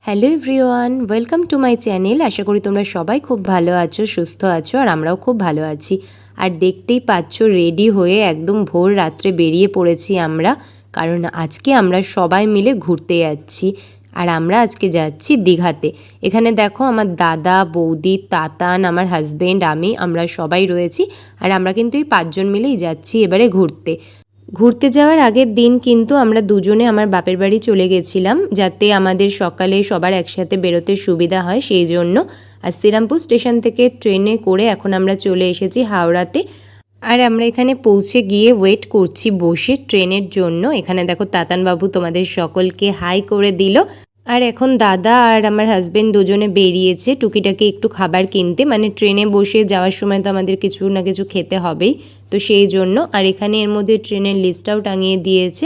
Hello everyone, welcome to my channel. আশা করি তোমরা সবাই খুব ভালো আছো, সুস্থ আছো, আর আমরাও খুব ভালো আছি। আর দেখতেই পাচ্ছ রেডি হয়ে একদম ভোর রাত্রে বেরিয়ে পড়েছি আমরা, কারণ আজকে আমরা সবাই মিলে ঘুরতে যাচ্ছি। আর আমরা আজকে যাচ্ছি দীঘাতে। এখানে দেখো আমার দাদা, বৌদি, তাতান, আমার হাজবেন্ড, আমরা সবাই রয়েছি। আর আমরা কিন্তু এই 5 জন মিলেই যাচ্ছি এবারে ঘুরতে যাওয়ার আগের দিন কিন্তু আমরা দুজনে আমার বাপের বাড়ি চলে গেছিলাম, যাতে আমাদের সকালে সবার একসাথে বেরোতে সুবিধা হয় সেই জন্য। আর শ্রীরামপুর স্টেশন থেকে ট্রেনে করে এখন আমরা চলে এসেছি হাওড়াতে। আর আমরা এখানে পৌঁছে গিয়ে ওয়েট করছি বসে ট্রেনের জন্য। এখানে দেখো তাতানবাবু তোমাদের সকলকে হাই করে দিল। আর এখন দাদা আর আমার হাজবেন্ড দুজনে বেরিয়েছে টুকিটাকি একটু খাবার কিনতে, মানে ট্রেনে বসে যাওয়ার সময় তো আমাদের কিছু না কিছু খেতে হবেই, তো সেই জন্য। আর এখানে এর মধ্যে ট্রেনের লিস্টটাও টাঙিয়ে দিয়েছে,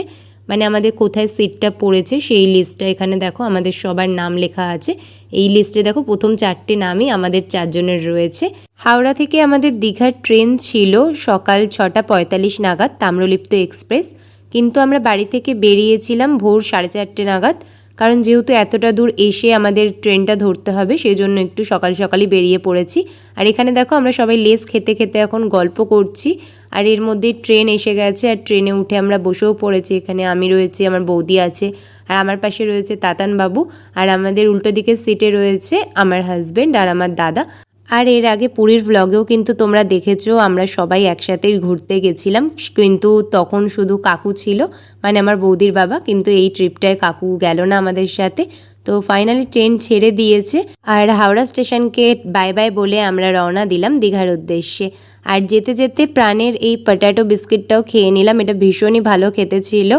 মানে আমাদের কোথায় সিটটা পড়েছে সেই লিস্টটা। এখানে দেখো আমাদের সবার নাম লেখা আছে। এই লিস্টে দেখো প্রথম 4টে নামই আমাদের 4 জনের রয়েছে। হাওড়া থেকে আমাদের দীঘার ট্রেন ছিল সকাল 6:45 নাগাদ, তাম্রলিপ্ত এক্সপ্রেস। কিন্তু আমরা বাড়ি থেকে বেরিয়েছিলাম ভোর 4:30 নাগাদ, কারণ যেহেতু এতটা দূর এসে আমাদের ট্রেনটা ধরতে হবে সেই জন্য একটু সকাল সকালই বেরিয়ে পড়েছি। আর এখানে দেখো আমরা সবাই লেস খেতে খেতে এখন গল্প করছি। আর এর মধ্যে ট্রেন এসে গেছে, আর ট্রেনে উঠে আমরা বসেও পড়েছি। এখানে আমি রয়েছি, আমার বৌদি আছে, আর আমার পাশে রয়েছে তাতান বাবু, আর আমাদের উল্টো দিকের সিটে রয়েছে আমার হাজবেন্ড আর আমার দাদা। আর এর আগে পুরীর ভ্লগেও কিন্তু তোমরা দেখেছো আমরা সবাই একসাথেই ঘুরতে গেছিলাম, কিন্তু তখন শুধু কাকু ছিল, মানে আমার বৌদির বাবা। কিন্তু এই ট্রিপটায় কাকু গেল না আমাদের সাথে। তো ফাইনালি ট্রেন ছেড়ে দিয়েছে, আর হাওড়া স্টেশনকে বাই বাই বলে আমরা রওনা দিলাম দীঘার উদ্দেশ্যে। আর যেতে যেতে প্রাণের এই পটেটো বিস্কিটটাও খেয়ে নিলাম, এটা ভীষণই ভালো খেতে ছিল।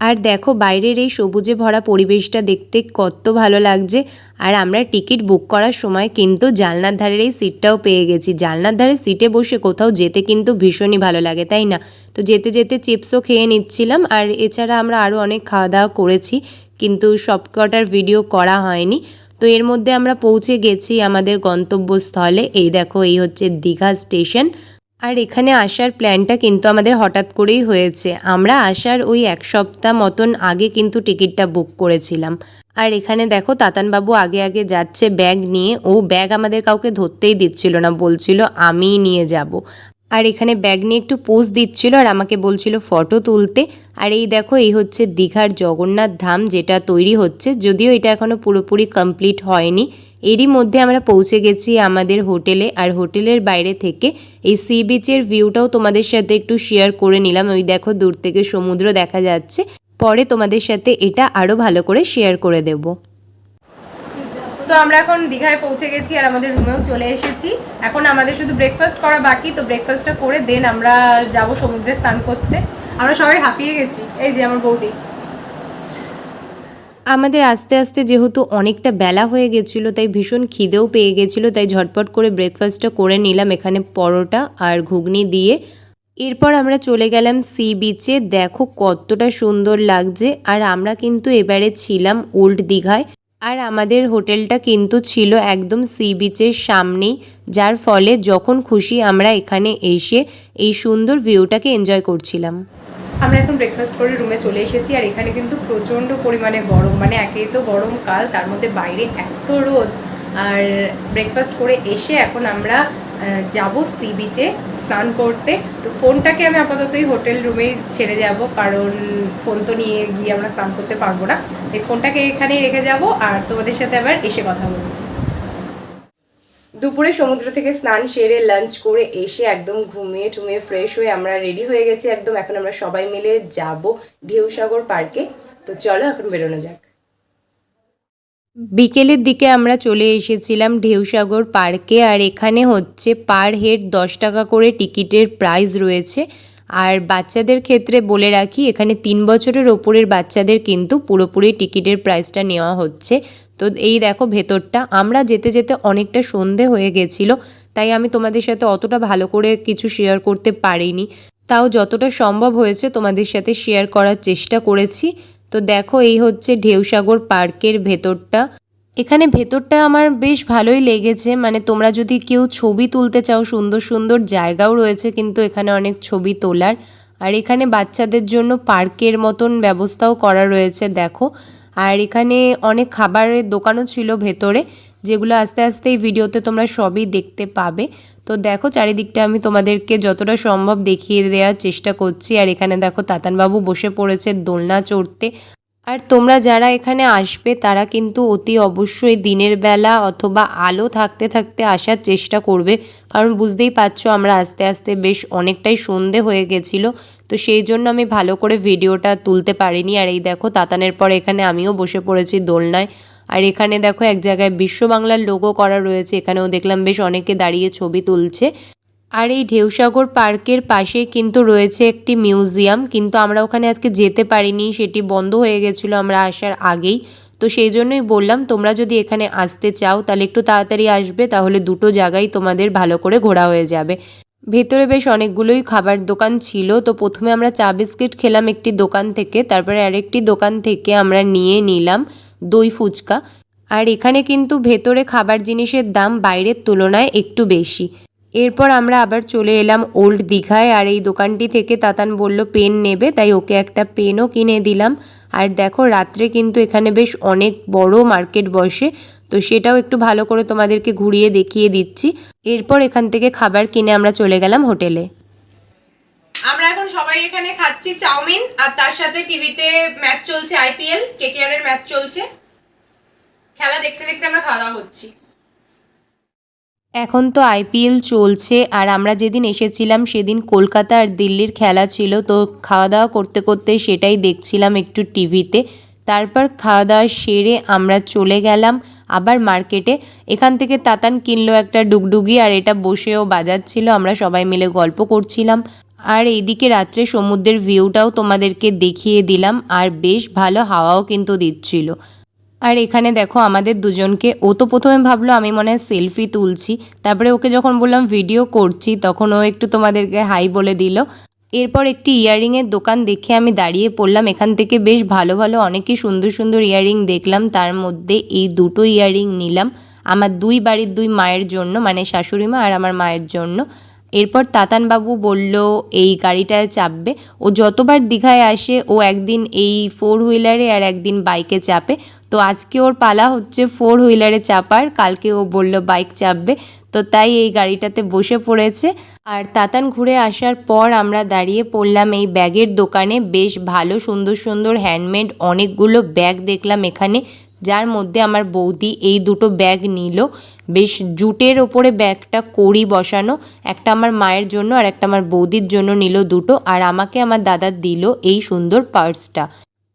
আর দেখো বাইরের এই সবুজে ভরা পরিবেশটা দেখতে কত ভালো লাগছে। আর আমরা টিকিট বুক করার সময় কিন্তু জানলার ধারের এই সিটটাও পেয়ে গেছি। জানলার ধারের সিটে বসে কোথাও যেতে কিন্তু ভীষণই ভালো লাগে, তাই না? তো যেতে যেতে চিপসও খেয়ে নিচ্ছিলাম। আর এছাড়া আমরা আরও অনেক খাওয়া দাওয়া করেছি, কিন্তু সবকটার ভিডিও করা হয়নি। তো এর মধ্যে আমরা পৌঁছে গেছি আমাদের গন্তব্যস্থলে। এই দেখো, এই হচ্ছে দীঘা স্টেশন। আর এখানে আসার প্ল্যানটা কিন্তু আমাদের হঠাৎ করেই হয়েছে। আমরা আসার ওই 1 সপ্তাহ মতন আগে কিন্তু টিকিটটা বুক করেছিলাম। আর এখানে দেখো তাতানবাবু আগে আগে যাচ্ছে ব্যাগ নিয়ে। ও ব্যাগ আমাদের কাউকে ধরতেই দিচ্ছিল না, বলছিল আমিই নিয়ে যাব। আর এখানে ব্যাগ নিয়ে একটু পোজ দিচ্ছিল আর আমাকে বলছিল ফটো তুলতে। আর এই দেখো, এই হচ্ছে দীঘার জগন্নাথ ধাম, যেটা তৈরি হচ্ছে, যদিও এটা এখনও পুরোপুরি কমপ্লিট হয়নি। এরই মধ্যে আমরা পৌঁছে গেছি আমাদের হোটেলে। আর হোটেলের বাইরে থেকে এই সি বিচের ভিউটাও তোমাদের সাথে একটু শেয়ার করে নিলাম। ওই দেখো দূর থেকে সমুদ্র দেখা যাচ্ছে। পরে তোমাদের সাথে এটা আরও ভালো করে শেয়ার করে দেব। তো আমরা এখন দীঘায় পৌঁছে গেছি আর আমাদের রুমেও চলে এসেছি। এখন আমাদের শুধু ব্রেকফাস্ট করা বাকি, তো ব্রেকফাস্টটা করে দেন আমরা যাব সমুদ্রে স্নান করতে। আমরা সবাই হাঁপিয়ে গেছি, এই যে আমার বৌদি। আমাদের আস্তে আস্তে যেহেতু অনেকটা বেলা হয়ে গেছিলো, তাই ভীষণ খিদেও পেয়ে গেছিলো, তাই ঝটপট করে ব্রেকফাস্টটা করে নিলাম এখানে পরোটা আর ঘুগনি দিয়ে। এরপর আমরা চলে গেলাম সি বিচে। দেখো কতটা সুন্দর লাগছে। আর আমরা কিন্তু এবারে ছিলাম ওল্ড দীঘায়, আর আমাদের হোটেলটা কিন্তু ছিল একদম সি বিচের সামনেই, যার ফলে যখন খুশি আমরা এখানে এসে এই সুন্দর ভিউটাকে এনজয় করছিলাম। আমরা এখন ব্রেকফাস্ট করে রুমে চলে এসেছি। আর এখানে কিন্তু প্রচণ্ড পরিমাণে গরম, মানে একেই তো গরমকাল, তার মধ্যে বাইরে এত রোদ। আর ব্রেকফাস্ট করে এসে এখন আমরা যাব সি বিচে স্নান করতে। তো ফোনটাকে আমি আপাতত এই হোটেল রুমেই ছেড়ে যাব, কারণ ফোন তো নিয়ে গিয়ে আমরা স্নান করতে পারবো না। এই ফোনটাকে এখানেই রেখে যাব, আর তোমাদের সাথে আবার এসে কথা বলছি। দুপুরে সমুদ্র থেকে স্নান সেরে লাঞ্চ করে এসে একদম ঘুমিয়ে টুমিয়ে ফ্রেশ হয়ে আমরা রেডি হয়ে গেছি একদম। এখন আমরা সবাই মিলে যাব ঢেউসাগর পার্কে। তো চলো এখন বেরোনো যাক। বিকেলের দিকে আমরা চলে এসেছিলাম ঢেউসাগর পার্কে। আর এখানে হচ্ছে পার হেড 10 টাকা করে টিকিটের প্রাইস রয়েছে। আর বাচ্চাদের ক্ষেত্রে বলে রাখি, এখানে 3 বছরের ওপরের বাচ্চাদের কিন্তু পুরোপুরি টিকিটের প্রাইসটা নেওয়া হচ্ছে। তো এই দেখো ভেতরটা। আমরা যেতে যেতে অনেকটা সন্ধে হয়ে গেছিলো, তাই আমি তোমাদের সাথে অতটা ভালো করে কিছু শেয়ার করতে পারিনি। তাও যতটা সম্ভব হয়েছে তোমাদের সাথে শেয়ার করার চেষ্টা করেছি। তো দেখো, এই হচ্ছে ঢেউসাগর পার্কের ভেতরটা। এখানে ভেতরটা আমার বেশ ভালোই লেগেছে, মানে তোমরা যদি কেউ ছবি তুলতে চাও, সুন্দর সুন্দর জায়গাও রয়েছে কিন্তু এখানে অনেক ছবি তোলার। আর এখানে বাচ্চাদের জন্য পার্কের মতন ব্যবস্থাও করা রয়েছে দেখো। আর এখানে অনেক খাবারের দোকানও ছিল ভেতরে, যেগুলো আস্তে আস্তে এই ভিডিওতে তোমরা সবই দেখতে পাবে। তো দেখো চারিদিকটা আমি তোমাদেরকে যতটা সম্ভব দেখিয়ে দেওয়ার চেষ্টা করছি। আর এখানে দেখো তাতানবাবু বসে পড়েছে দোলনা চড়তে। আর তোমরা যারা এখানে আসবে তারা কিন্তু অতি অবশ্যই দিনের বেলা অথবা আলো থাকতে থাকতে আসার চেষ্টা করবে, কারণ বুঝতেই পারছো আমরা আস্তে আস্তে বেশ অনেকটাই সন্ধে হয়ে গেছিলো, তো সেই জন্য আমি ভালো করে ভিডিওটা তুলতে পারিনি। আর এই দেখো তাতানের পর এখানে আমিও বসে পড়েছি দোলনায়। আর এখানে দেখো এক জায়গায় বিশ্ব বাংলার লোগো করা রয়েছে, এখানেও দেখলাম বেশ অনেকে দাঁড়িয়ে ছবি তুলছে। আর এই ঢেউসাগর পার্কের পাশেই কিন্তু রয়েছে একটি মিউজিয়াম, কিন্তু আমরা ওখানে আজকে যেতে পারিনি, সেটি বন্ধ হয়ে গেছিলো আমরা আসার আগেই। তো সেই জন্যই বললাম তোমরা যদি এখানে আসতে চাও তাহলে একটু তাড়াতাড়ি আসবে, তাহলে দুটো জায়গায় তোমাদের ভালো করে ঘোরা হয়ে যাবে। ভেতরে বেশ অনেকগুলোই খাবার দোকান ছিল। তো প্রথমে আমরা চা বিস্কিট খেলাম একটি দোকান থেকে, তারপরে আরেকটি দোকান থেকে আমরা নিয়ে নিলাম দই ফুচকা। আর এখানে কিন্তু ভেতরে খাবার জিনিসের দাম বাইরের তুলনায় একটু বেশি। এরপর আমরা আবার চলে এলাম ওল্ড দীঘায়। আর এই দোকানটি থেকে তাতান বলল পেন নেবে, তাই ওকে একটা পেনও কিনে দিলাম। আর দেখো রাত্রে কিন্তু এখানে বেশ অনেক বড় মার্কেট বসে, তো সেটাও একটু ভালো করে তোমাদেরকে ঘুরিয়ে দেখিয়ে দিচ্ছি। এরপর এখান থেকে খাবার কিনে আমরা চলে গেলাম হোটেলে। আমরা এখন সবাই এখানে খাচ্ছি চাউমিন, আর তার সাথে টিভিতে ম্যাচ চলছে, আইপিএল কেকেআর এর ম্যাচ চলছে। খেলা দেখতে দেখতে আমরা খাওয়া দাওয়া করছি। এখন তো আইপিএল চলছে, আর আমরা যেদিন এসেছিলাম সেদিন কলকাতা আর দিল্লির খেলা ছিল, তো খাওয়া দাওয়া করতে করতে সেটাই দেখছিলাম একটু টিভিতে। তারপর খাওয়া দাওয়া সেরে আমরা চলে গেলাম আবার মার্কেটে। এখান থেকে তাতান কিনলো একটা ডুগডুগি, আর এটা বসেও বাজাচ্ছিল, আমরা সবাই মিলে গল্প করছিলাম। আর এইদিকে রাত্রে সমুদ্রের ভিউটাও তোমাদেরকে দেখিয়ে দিলাম, আর বেশ ভালো হাওয়াও কিন্তু দিচ্ছিল। আর এখানে দেখো আমাদের দুজনকে, ও তো প্রথমে ভাবলো আমি মনে হয় সেলফি তুলছি, তারপরে ওকে যখন বললাম ভিডিও করছি তখন ও একটু তোমাদেরকে হাই বলে দিল। এরপর একটি ইয়াররিংয়ের দোকান দেখে আমি দাঁড়িয়ে পড়লাম। এখান থেকে বেশ ভালো ভালো অনেকই সুন্দর সুন্দর ইয়াররিং দেখলাম, তার মধ্যে এই দুটো ইয়াররিং নিলাম আমার দুই বাড়ির দুই মায়ের জন্য, মানে শাশুড়ি মা আর আমার মায়ের জন্য। এরপর তাতানবাবু বলল এই গাড়িটায় চাপবে, ও যতবার দীঘায় আসে ও একদিন এই 4 হুইলারে আর একদিন বাইকে চাপে, তো আজকে ওর পালা হচ্ছে 4 হুইলারে চাপার, কালকে ও বলল বাইক চাপবে, তো তাই এই গাড়িটাতে বসে পড়েছে। আর তাতান ঘুরে আসার পর আমরা দাঁড়িয়ে পড়লাম এই ব্যাগের দোকানে। বেশ ভালো সুন্দর সুন্দর হ্যান্ডমেড অনেকগুলো ব্যাগ দেখলাম এখানে, যার মধ্যে আমার বৌদি এই দুটো ব্যাগ নিল। বেশ জুটের ওপরে ব্যাগটা কড়ি বসানো, একটা আমার মায়ের জন্য আর একটা আমার বৌদির জন্য নিল দুটো, আর আমাকে আমার দাদা দিল এই সুন্দর পার্সটা।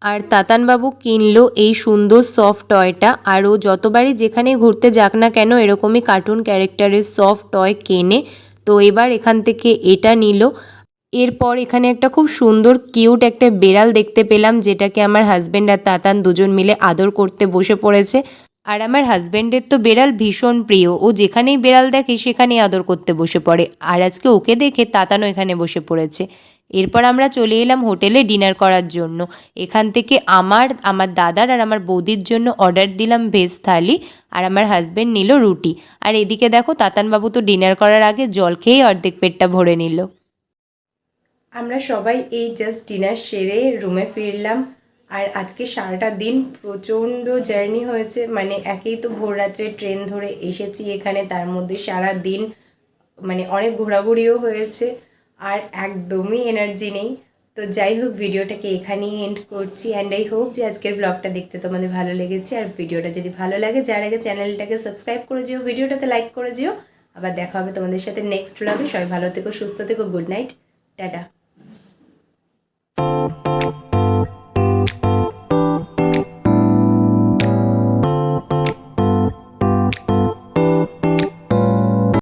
আর তাতানবাবু কিনলো এই সুন্দর সফট টয়টা, আর ও যতবারই যেখানে ঘুরতে যাক না কেন এরকমই কার্টুন ক্যারেক্টারের সফট টয় কেনে, তো এবার এখান থেকে এটা নিল। এরপর এখানে একটা খুব সুন্দর কিউট একটা বেড়াল দেখতে পেলাম, যেটাকে আমার হাজব্যান্ড আর তাতান দুজন মিলে আদর করতে বসে পড়েছে। আর আমার হাজব্যান্ডের তো বেড়াল ভীষণ প্রিয়, ও যেখানেই বেড়াল দেখে সেখানেই আদর করতে বসে পড়ে, আর আজকে ওকে দেখে তাতানও এখানে বসে পড়েছে। এরপর আমরা চলে এলাম হোটেলে ডিনার করার জন্য। এখান থেকে আমার দাদার আর আমার বৌদির জন্য অর্ডার দিলাম ভেজ থালি, আর আমার হাজব্যান্ড নিল রুটি। আর এদিকে দেখো তাতানবাবু তো ডিনার করার আগে জল খেয়েই অর্ধেক পেটটা ভরে নিল। আমরা সবাই এই জাস্ট ডিনার সেরে রুমে ফিরলাম। আর আজকে সারাটা দিন প্রচণ্ড জার্নি হয়েছে, মানে একেই তো ভোর রাত্রে ট্রেন ধরে এসেছি এখানে, তার মধ্যে সারা দিন মানে অনেক ঘোরাঘুরিও হয়েছে, আর একদমই এনার্জি নেই। তো যাই হোক ভিডিওটাকে এখানেই এন্ড করছি, অ্যান্ড আই হোপ যে আজকের ব্লগটা দেখতে তোমাদের ভালো লেগেছে। আর ভিডিওটা যদি ভালো লাগে যার আগে চ্যানেলটাকে সাবস্ক্রাইব করে যেও, ভিডিওটাতে লাইক করে যেও। আবার দেখা হবে তোমাদের সাথে নেক্সট ব্লগে। সবাই ভালো থেকো, সুস্থ থেকো, গুড নাইট, টাটা।